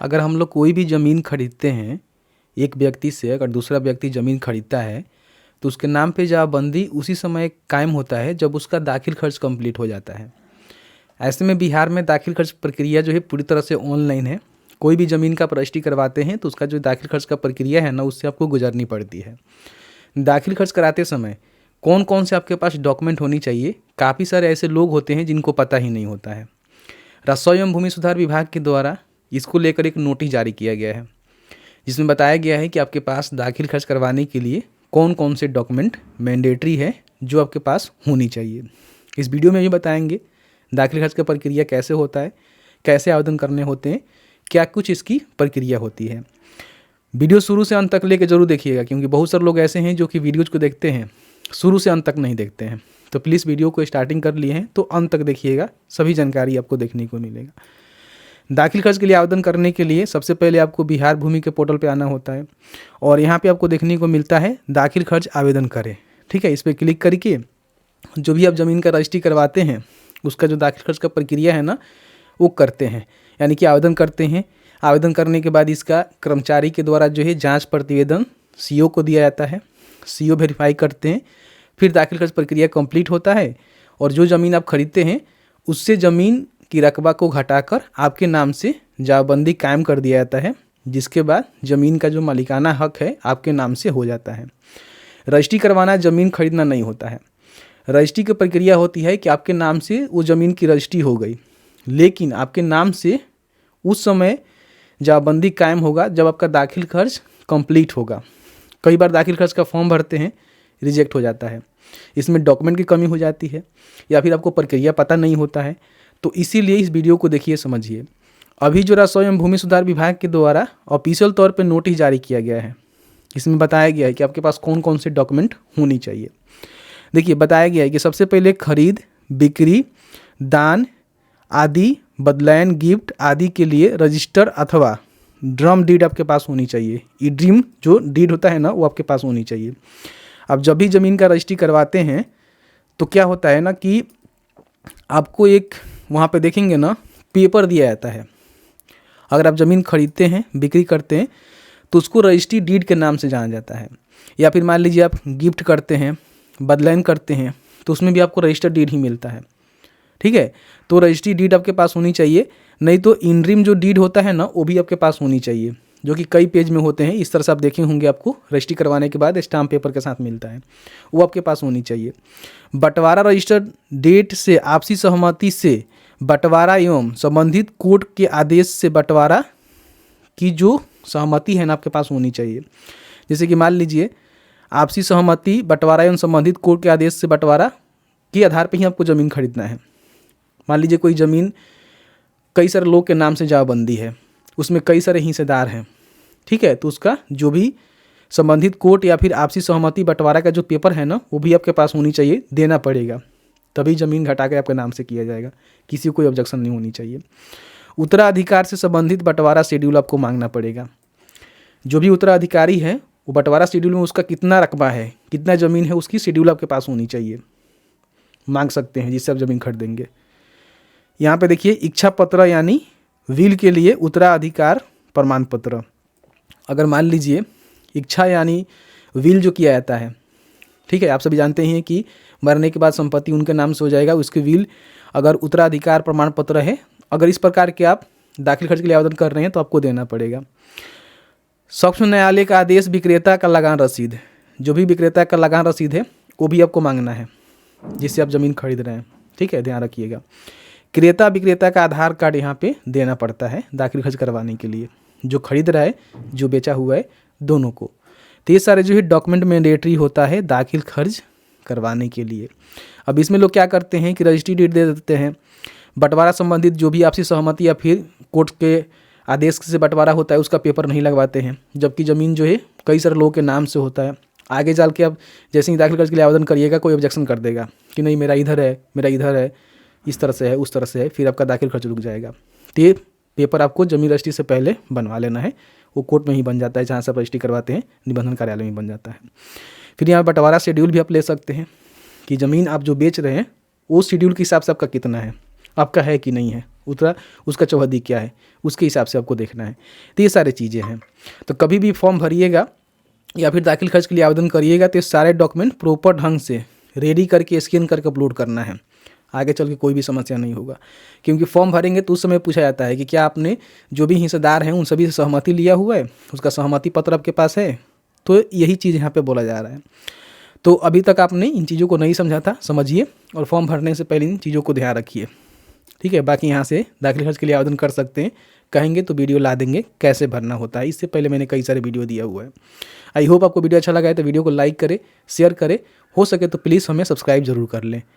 अगर हम लोग कोई भी ज़मीन खरीदते हैं एक व्यक्ति से, अगर दूसरा व्यक्ति ज़मीन खरीदता है तो उसके नाम पे जमाबंदी उसी समय कायम होता है जब उसका दाखिल खर्च कंप्लीट हो जाता है। ऐसे में बिहार में दाखिल खर्च प्रक्रिया जो है पूरी तरह से ऑनलाइन है। कोई भी ज़मीन का रजिस्ट्री करवाते हैं तो उसका जो दाखिल खर्च का प्रक्रिया है ना, उससे आपको गुजरनी पड़ती है। दाखिल खर्च कराते समय कौन कौन से आपके पास डॉक्यूमेंट होनी चाहिए, काफ़ी सारे ऐसे लोग होते हैं जिनको पता ही नहीं होता है। राजस्व एवं भूमि सुधार विभाग के द्वारा इसको लेकर एक नोटिस जारी किया गया है, जिसमें बताया गया है कि आपके पास दाखिल खर्च करवाने के लिए कौन कौन से डॉक्यूमेंट मैंडेटरी है जो आपके पास होनी चाहिए। इस वीडियो में भी बताएंगे दाखिल खर्च का प्रक्रिया कैसे होता है, कैसे आवेदन करने होते हैं, क्या कुछ इसकी प्रक्रिया होती है। वीडियो शुरू से अंत तक लेके जरूर देखिएगा, क्योंकि बहुत सारे लोग ऐसे हैं जो कि वीडियोज़ को देखते हैं शुरू से अंत तक नहीं देखते हैं। तो प्लीज़ वीडियो को स्टार्टिंग कर लिए हैं तो अंत तक देखिएगा, सभी जानकारी आपको देखने को मिलेगा। दाखिल खर्च के लिए आवेदन करने के लिए सबसे पहले आपको बिहार भूमि के पोर्टल पे आना होता है और यहाँ पे आपको देखने को मिलता है दाखिल खर्च आवेदन करें। ठीक है, इस पर क्लिक करके जो भी आप ज़मीन का रजिस्ट्री करवाते हैं उसका जो दाखिल खर्च का प्रक्रिया है ना, वो करते हैं, यानी कि आवेदन करते हैं। आवेदन करने के बाद इसका कर्मचारी के द्वारा जो है जाँच प्रतिवेदन CO को दिया जाता है। CO वेरीफाई करते हैं, फिर दाखिल खर्च प्रक्रिया कंप्लीट होता है और जो ज़मीन आप खरीदते हैं उससे ज़मीन की रकबा को घटाकर आपके नाम से जमाबंदी कायम कर दिया जाता है, जिसके बाद ज़मीन का जो मालिकाना हक है आपके नाम से हो जाता है। रजिस्ट्री करवाना ज़मीन खरीदना नहीं होता है। रजिस्ट्री की प्रक्रिया होती है कि आपके नाम से वो ज़मीन की रजिस्ट्री हो गई, लेकिन आपके नाम से उस समय जमाबंदी कायम होगा जब आपका दाखिल खर्च कंप्लीट होगा। कई बार दाखिल खर्च का फॉर्म भरते हैं, रिजेक्ट हो जाता है, इसमें डॉक्यूमेंट की कमी हो जाती है या फिर आपको प्रक्रिया पता नहीं होता है। तो इसीलिए इस वीडियो को देखिए, समझिए। अभी जो राजस्व एवं भूमि सुधार विभाग के द्वारा ऑफिशियल तौर पे नोटिस जारी किया गया है, इसमें बताया गया है कि आपके पास कौन कौन से डॉक्यूमेंट होनी चाहिए। देखिए, बताया गया है कि सबसे पहले खरीद, बिक्री, दान आदि, बदलैन, गिफ्ट आदि के लिए रजिस्टर अथवा ड्रम डीड आपके पास होनी चाहिए। ई ड्रीम जो डीड होता है ना, वो आपके पास होनी चाहिए। अब जब भी ज़मीन का रजिस्ट्री करवाते हैं तो क्या होता है ना कि आपको एक वहाँ पे देखेंगे ना पेपर दिया जाता है। अगर आप ज़मीन खरीदते हैं, बिक्री करते हैं तो उसको रजिस्ट्री डीड के नाम से जाना जाता है। या फिर मान लीजिए आप गिफ्ट करते हैं, बदलैन करते हैं तो उसमें भी आपको रजिस्टर डीड ही मिलता है। ठीक है, तो रजिस्ट्री डीड आपके पास होनी चाहिए, नहीं तो इंड्रीम जो डीड होता है ना, वो भी आपके पास होनी चाहिए, जो कि कई पेज में होते हैं। इस तरह से आप देखे होंगे, आपको रजिस्ट्री करवाने के बाद स्टाम्प पेपर के साथ मिलता है, वो आपके पास होनी चाहिए। बंटवारा रजिस्टर्ड डेट से आपसी सहमति से बंटवारा एवं संबंधित कोर्ट के आदेश से बंटवारा की जो सहमति है ना, आपके पास होनी चाहिए। जैसे कि मान लीजिए आपसी सहमति, बंटवारा एवं संबंधित कोर्ट के आदेश से बंटवारा के आधार पर ही आपको ज़मीन खरीदना है। मान लीजिए कोई ज़मीन कई सारे लोग के नाम से जमाबंदी है, उसमें कई सारे हिस्सेदार हैं। ठीक है, तो उसका जो भी संबंधित कोर्ट या फिर आपसी सहमति बंटवारा का जो पेपर है ना, वो भी आपके पास होनी चाहिए, देना पड़ेगा, तभी ज़मीन घटा के आपके नाम से किया जाएगा। किसी को कोई ऑब्जेक्शन नहीं होनी चाहिए। उत्तराधिकार से संबंधित बंटवारा शेड्यूल आपको मांगना पड़ेगा। जो भी उत्तराधिकारी है वो बंटवारा शेड्यूल में उसका कितना रकबा है, कितना ज़मीन है, उसकी शेड्यूल आपके पास होनी चाहिए, मांग सकते हैं, जिससे आप ज़मीन खरीदेंगे। यहाँ पे देखिए इच्छा पत्र यानी विल के लिए उत्तराधिकार प्रमाण पत्र। अगर मान लीजिए इच्छा यानी विल जो किया जाता है, ठीक है, आप सभी जानते हैं कि मरने के बाद संपत्ति उनके नाम से हो जाएगा, उसके विल अगर उत्तराधिकार प्रमाण पत्र है, अगर इस प्रकार के आप दाखिल खर्च के लिए आवेदन कर रहे हैं तो आपको देना पड़ेगा। सूक्ष्म न्यायालय का आदेश, विक्रेता का लगान रसीद, जो भी विक्रेता का लगान रसीद है वो भी आपको मांगना है, जिससे आप ज़मीन खरीद रहे हैं। ठीक है, ध्यान रखिएगा। क्रेता विक्रेता का आधार कार्ड यहाँ पे देना पड़ता है दाखिल खर्च करवाने के लिए, जो खरीद रहा है, जो बेचा हुआ है, दोनों को। तो ये सारे जो है डॉक्यूमेंट मैंडेटरी होता है दाखिल खर्च करवाने के लिए। अब इसमें लोग क्या करते हैं कि रजिस्ट्री डीड दे देते हैं, बंटवारा संबंधित जो भी आपसी सहमति या फिर कोर्ट के आदेश से बंटवारा होता है उसका पेपर नहीं लगवाते हैं, जबकि ज़मीन जो है कई सारे लोगों के नाम से होता है। आगे चल के आप जैसे ही दाखिल खर्च के लिए आवेदन करिएगा, कोई ऑब्जेक्शन कर देगा कि नहीं मेरा इधर है, मेरा इधर है, इस तरह से है, उस तरह से है, फिर आपका दाखिल खर्च रुक जाएगा। तो ये पेपर आपको जमीन रजिस्ट्री से पहले बनवा लेना है, वो कोर्ट में ही बन जाता है, जहाँ से आप रजिस्ट्री करवाते हैं निबंधन कार्यालय में बन जाता है। फिर यहाँ बंटवारा शेड्यूल भी आप ले सकते हैं कि ज़मीन आप जो बेच रहे हैं वो शेड्यूल के हिसाब से आपका कितना है, आपका है कि नहीं है, उतना उसका चौहद्दी क्या है, उसके हिसाब से आपको देखना है। तो ये सारी चीज़ें हैं। तो कभी भी फॉर्म भरिएगा या फिर दाखिल खर्च के लिए आवेदन करिएगा तो ये सारे डॉक्यूमेंट प्रॉपर ढंग से रेडी करके स्कैन करके अपलोड करना है। आगे चल के कोई भी समस्या नहीं होगा, क्योंकि फॉर्म भरेंगे तो उस समय पूछा जाता है कि क्या आपने जो भी हिस्सेदार हैं उन सभी से सहमति लिया हुआ है, उसका सहमति पत्र आपके पास है। तो यही चीज़ यहाँ पे बोला जा रहा है। तो अभी तक आपने इन चीज़ों को नहीं समझा था, समझिए और फॉर्म भरने से पहले इन चीज़ों को ध्यान रखिए, ठीक है। बाकी यहाँ से दाखिल खर्च के लिए आवेदन कर सकते हैं, कहेंगे तो वीडियो ला देंगे कैसे भरना होता है, इससे पहले मैंने कई सारे वीडियो दिया हुआ है। आई होप आपको वीडियो अच्छा लगा है तो वीडियो को लाइक करें, शेयर करें, हो सके तो प्लीज़ हमें सब्सक्राइब जरूर कर लें।